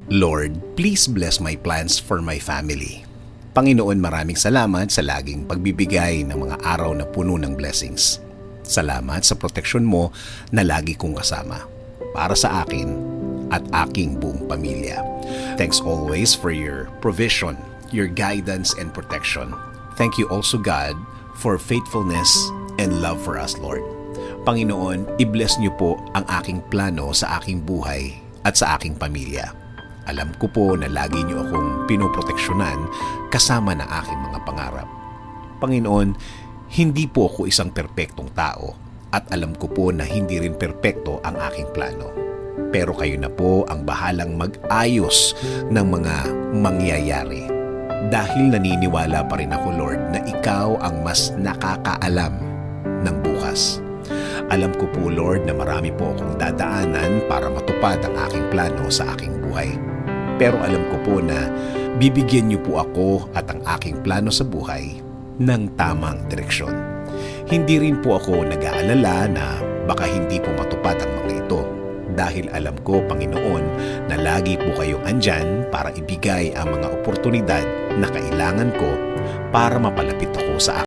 Lord, please bless my plans for my family. Panginoon, maraming salamat sa laging pagbibigay ng mga araw na puno ng blessings. Salamat sa proteksyon mo na lagi kong kasama para sa akin at aking buong pamilya. Thanks always for your provision, your guidance and protection. Thank you also, God, for faithfulness and love for us, Lord. Panginoon, i-bless niyo po ang aking plano sa aking buhay at sa aking pamilya. Alam ko po na lagi niyo akong pinoproteksyonan kasama ng aking mga pangarap. Panginoon, hindi po ako isang perpektong tao at alam ko po na hindi rin perpekto ang aking plano. Pero kayo na po ang bahalang mag-ayos ng mga mangyayari. Dahil naniniwala pa rin ako, Lord, na ikaw ang mas nakakaalam ng bukas. Alam ko po, Lord, na marami po akong dadaanan para matupad ang aking plano sa aking buhay. Pero alam ko po na bibigyan niyo po ako at ang aking plano sa buhay ng tamang direksyon. Hindi rin po ako nag-aalala na baka hindi po matupad ang mga ito. Dahil alam ko, Panginoon, na lagi po kayong andyan para ibigay ang mga oportunidad na kailangan ko para mapalapit ako sa